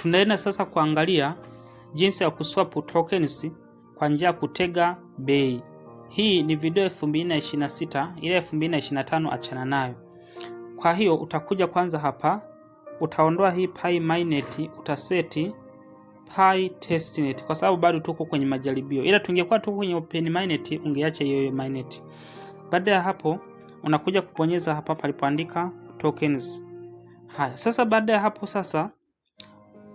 Tunaenda sasa kuangalia jinsi ya kuswap tokens kwa njia ya kutega bei. Hii ni video 2026, ile 2025 achana nayo. Kwa hiyo utakuja kwanza hapa, utaondoa hii Pi mainnet, utaseti Pi testnet kwa sababu bado tuko kwenye majaribio. Ila tungekuwa tuko kwenye open mainnet ungeacha hiyo mainnet. Baada ya hapo unakuja kubonyeza hapa palipoandika tokens. Haya, sasa baada ya hapo sasa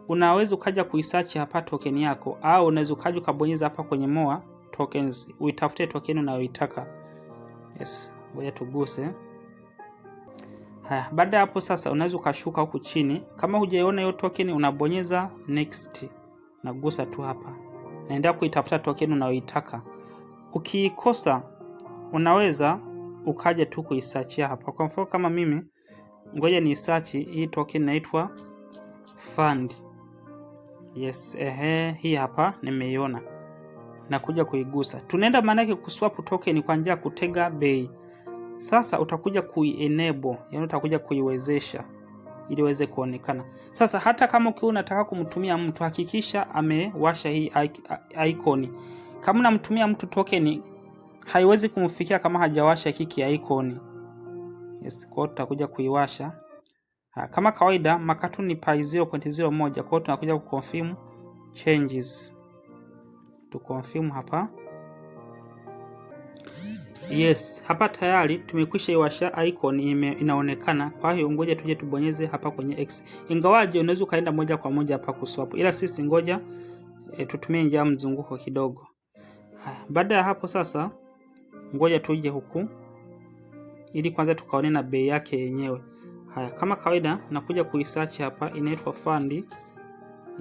unaweza ukaja kuisearch hapa token yako, au unaweza ukaja ukabonyeza hapa kwenye more tokens uitafute token unayoitaka. Yes, ngoja tuguse. Haya, baada ya hapo sasa unaweza ukashuka huku chini. Kama hujaiona hiyo token unabonyeza next. Nagusa tu hapa. Naendelea kuitafuta token unayoitaka. Ukiikosa unaweza ukaja tu kuisearch hapa. Kwa mfano kama mimi ngoja ni search hii token inaitwa fund. Yes, hii hapa nimeiona. Nakuja kuigusa. Tunaenda maana yake kuswap token kwa njia ya kutega bei. Sasa utakuja kuienable, yani utakuja kuiwezesha ili iweze kuonekana. Sasa hata kama ukiwa unataka kumtumia mtu, hakikisha amewasha hii icon. Kama unamtumia mtu token haiwezi kumfikia kama hajawasha hiki icon. Yes, kwa hiyo tutakuja kuiwasha. Kama kawaida makato ni Pi 0.01, kwa hiyo tunakuja kuconfirm changes. Tuconfirm hapa. Yes, hapa tayari tumekwisha iwasha icon inaonekana. Kwa hiyo ngoja tuje tubonyeze hapa kwenye X. Ingawaje unaweza kaenda moja kwa moja hapa kuswap. Ila sisi ngoja tutumie njia mzunguko kidogo. Baada ya hapo sasa ngoja tuje huku ili kwanza tukaone na bei yake yenyewe. Haya, kama kawaida nakuja kuisearch hapa, inaitwa fund.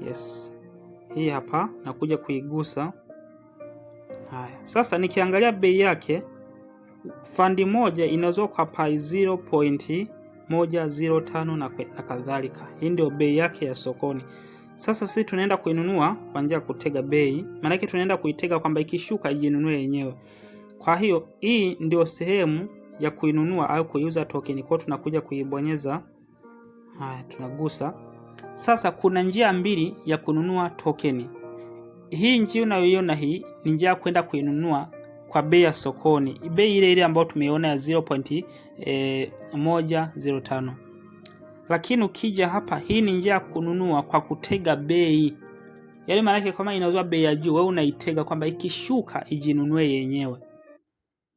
Yes. Hii hapa nakuja kuigusa. Haya, sasa nikiangalia bei yake, fund moja inauzwa kwa Pi 0.105 na kadhalika. Hii ndio bei yake ya sokoni. Sasa sisi tunaenda kuinunua kwa njia ya kutega bei. Maana yake tunaenda kuitega kwamba ikishuka ijinunue yenyewe. Kwa hiyo hii ndio sehemu ya kuinunua au kuiuza token. Kwa tunakuja kuibonyeza. Haya, tunagusa. Sasa kuna njia mbili ya kununua token. Hii njia unayoiona hii ni njia ya kwenda kuinunua kwa bei ya sokoni. Bei ile ile ambayo tumeiona ya 0.105. Lakini ukija hapa, hii ni njia ya kununua kwa kutega bei. Yaani maana yake kama inauzwa bei ya juu, wewe unaitega kwamba ikishuka ijinunue yenyewe.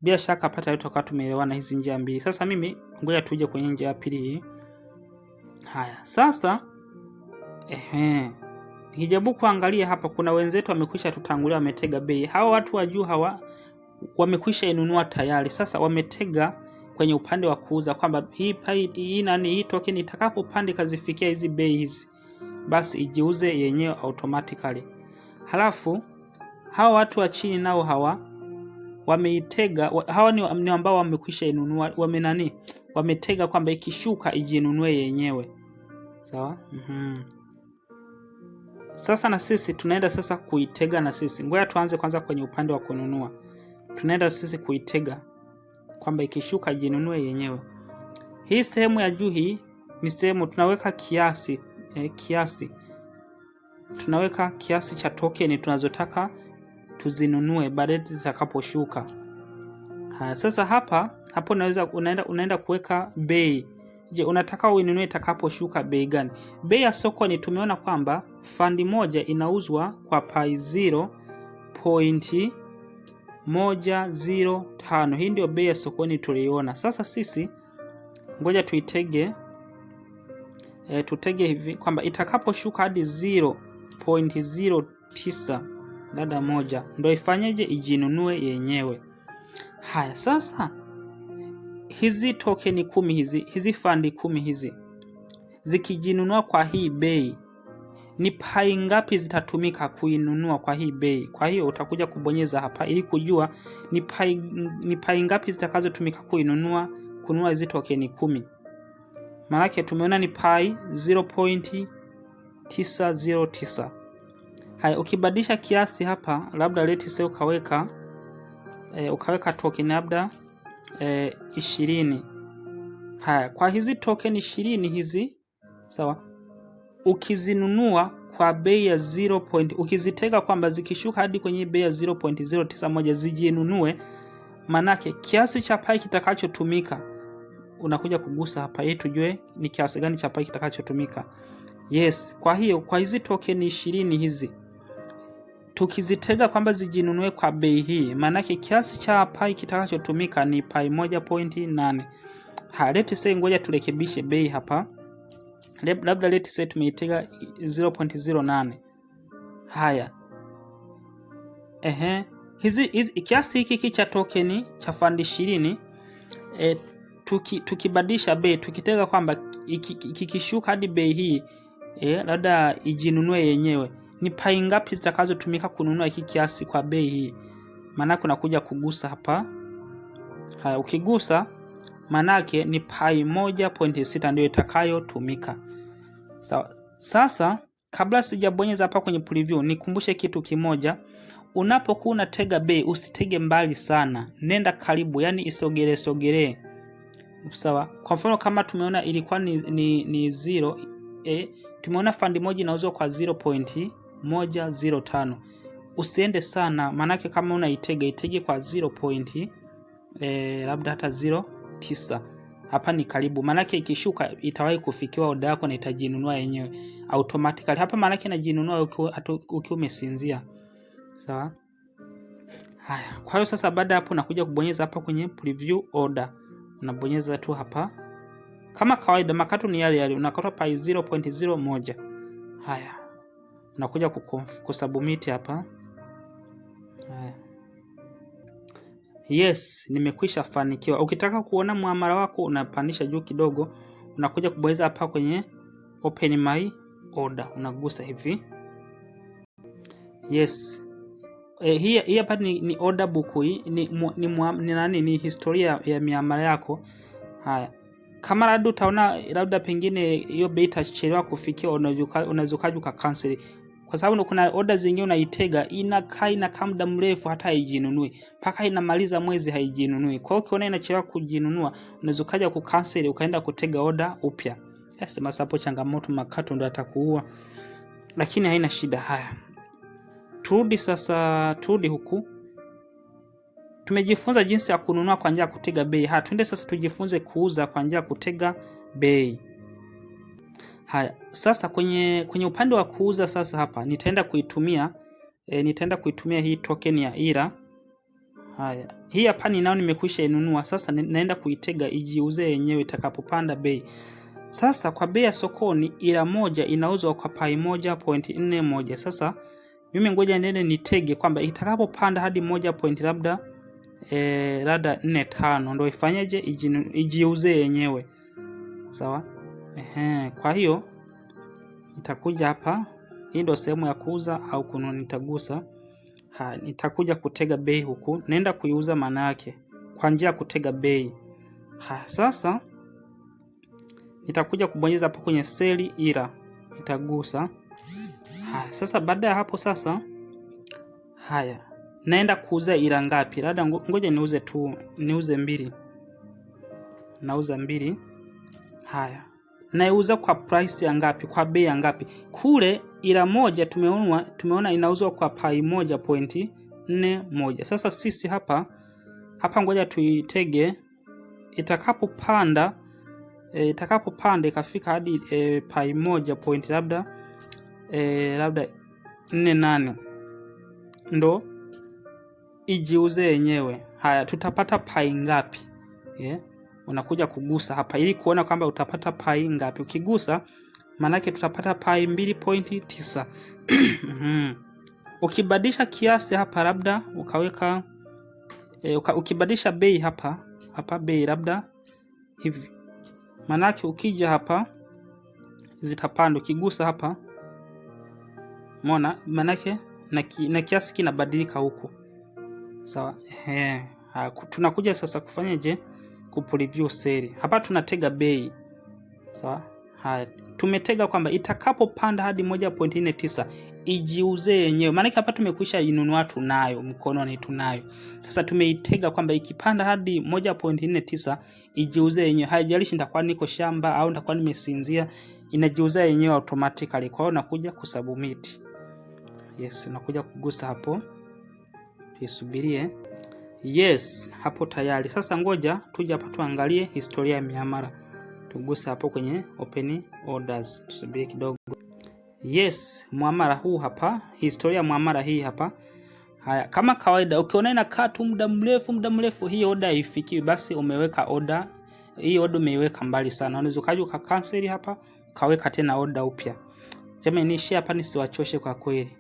Bila shaka pata yote wakati tumeelewana hizi njia mbili. Sasa mimi ngoja tuje kwenye njia ya pili hii. Haya, sasa nikijaribu kuangalia hapa, kuna wenzetu wamekwisha tutangulia wametega bei. Hawa watu wa juu hawa wamekwisha inunua tayari. Sasa wametega kwenye upande wa kuuza kwamba hii token itakapopanda kazifikia hizi bei hizi, basi ijiuze yenyewe automatically. Halafu hawa watu wa chini nao hawa wameitega, hawa ni ambao wamekwisha inunua, wametega kwamba ikishuka ijinunue yenyewe. Sawa? Sasa na sisi tunaenda sasa kuitega na sisi. Ngoja tuanze kwanza kwenye upande wa kununua. Tunaenda sisi kuitega kwamba ikishuka ijinunue yenyewe. Hii sehemu ya juu hii ni sehemu tunaweka kiasi tunaweka kiasi cha token tunazotaka tuzinunue baadaye zitakaposhuka. Sasa hapo unaenda kuweka bei. Je, unataka uinunue itakaposhuka bei gani? Bei ya sokoni tumeona kwamba fund moja inauzwa kwa Pi 0.105. Hii ndio bei ya sokoni tuliona. Sasa sisi ngoja tuitege tutege hivi kwamba itakaposhuka hadi 0.09 dada moja ndio ifanyeje ijinunue yenyewe. Haya, sasa hizi token 10 hizi fund 10 hizi zikijinunua kwa hii bei, ni Pi ngapi zitatumika kuinunua kwa hii bei? Kwa hiyo utakuja kubonyeza hapa ili kujua ni Pi ngapi zitakazotumika kununua hizi token 10. Maana yake tumeona ni Pi 0.909. Haya, ukibadilisha kiasi hapa, labda let's say ukaweka token labda 20. Haya, kwa hizi token 20 hizi, sawa, ukizinunua kwa bei ya 0. Ukizitega kwamba zikishuka hadi kwenye bei ya 0.091 zijinunue, manake kiasi cha pai kitakachotumika unakuja kugusa hapa ili tujue ni kiasi gani cha pai kitakachotumika. Yes, kwa hiyo kwa hizi token 20 hizi tukizitega kwamba zijinunue kwa bei hii, manake kiasi cha pai kitakachotumika ni pai 1.8. Let's say ngoja turekebishe bei hapa. Labda let's say tumeitega 0.08. Haya. Hizi kiasi hiki cha tokeni cha fund 20 tukibadilisha bei, tukitega kwamba kikishuka hadi bei hii labda ijinunue yenyewe, ni pai ngapi zitakazotumika kununua hiki kiasi kwa bei hii? Maana unakuja kugusa hapa. Haya, ukigusa manake ni pai 1.6 ndio itakayotumika. Sawa. Sasa kabla sijabonyeza hapa kwenye preview, nikumbushe kitu kimoja. Unapokuwa unatega bei usitege mbali sana, nenda karibu, yani isogelee. Sawa. Kwa mfano kama tumeona ilikuwa ni 0, tumeona fund moja inauzwa kwa 0.105. Usiende sana, manake kama unaitega itege kwa 0. Labda hata 0.9. Hapa ni karibu, manake ikishuka itawahi kufikiwa oda yako na itajinunua yenyewe automatically. Hapa manake inajinunua ukiwa umesinzia. Sawa. Haya, kwa hiyo sasa baada hapo nakuja kubonyeza hapa kwenye preview order. Unabonyeza tu hapa. Kama kawaida makato ni yale, unakata pai 0.01. Haya. Unakuja kusubmit hapa. Haya. Yes, nimekwisha fanikiwa. Ukitaka kuona muamala wako unapandisha juu kidogo, unakuja kubonyeza hapa kwenye open my order, unagusa hivi. Yes. Hii hapa ni order book, hii ni historia ya miamala yako. Haya. Kama labda utaona labda pengine hiyo bei itachelewa kufikia, unazukaje cancel. Kwa sababu kuna order zingine unaitega inakaa muda mrefu hata haijinunui. Paka inamaliza mwezi haijinunui. Kwa hiyo ukiona inachelewa kujinunua, unazukaja kucancel ukaenda kutega order upya. Sema hapo changamoto makato ndo atakuua. Lakini haina shida. Haya. Turudi huku. Tumejifunza jinsi ya kununua kwa njia ya kutega bei. Twende sasa tujifunze kuuza kwa njia ya kutega bei. Haya, sasa kwenye upande wa kuuza sasa hapa nitaenda kuitumia hii token ya IRA. Haya, hii hapa ninao nimekwisha inunua. Sasa naenda kuitega ijiuze yenyewe itakapopanda bei. Sasa kwa bei ya sokoni IRA moja inauzwa kwa pai 1.41. Sasa mimi ngoja nende nitege kwamba itakapopanda hadi 1. labda 45 ndio ifanyeje ijiuze yenyewe. Sawa? Kwa hiyo nitakuja hapa, hii ndio sehemu ya kuuza au kununua, nitagusa. Nitakuja kutega bei huku, naenda kuiuza maana yake kwa njia ya kutega bei. Sasa nitakuja kubonyeza hapa kwenye sell IRA, nitagusa. Sasa baada ya hapo sasa naenda kuuza IRA ngapi? Labda ngoja niuze 2. Nauza 2. Haya. Naiuza kwa price ya ngapi? Kwa bei ya ngapi? Kule IRA moja tumeona inauzwa kwa pai 1.41. Sasa sisi hapa ngoja tuitege itakapopanda ikafika hadi pai 1. labda 48 ndo ijiuze yenyewe. Haya, tutapata pai ngapi? Unakuja kugusa hapa ili kuona kwamba utapata pai ngapi. Ukigusa manake tutapata pai 2.9. Ukibadilisha kiasi hapa labda ukaweka ukibadilisha bei hapa bei labda hivi, manake ukija hapa zitapanda. Ukigusa hapa umeona manake na kiasi kinabadilika huko. Sawa. Tunakuja sasa kufanyaje? Kupreview sale. Hapa tunatega bei. Sawa? Tumetega kwamba itakapopanda hadi 1.49 ijiuze yenyewe. Maana hapa tumekwisha inunua, tunayo mkononi, tunayo. Sasa tumeitega kwamba ikipanda hadi 1.49 ijiuze yenyewe. Haijalishi nitakuwa niko shamba au nitakuwa nimesinzia, inajiuza yenyewe automatically. Kwa hiyo nakuja kusubmit. Yes, nakuja kugusa hapo. Tuisubirie. Yes, hapo tayari. Sasa ngoja tuje hapa tuangalie historia ya miamala. Tugusa hapo kwenye open orders. Tusubiri kidogo. Yes, muamala huu hapa. Historia ya muamala hii hapa. Haya, kama kawaida ukiona inakaa tu muda mrefu hii order haifikiwi, basi umeweka order. Hii order umeiweka mbali sana. Unaweza ukaja cancel hapa, ukaweka tena order upya. Jamani, niishie hapa nisiwachoshe kwa kweli.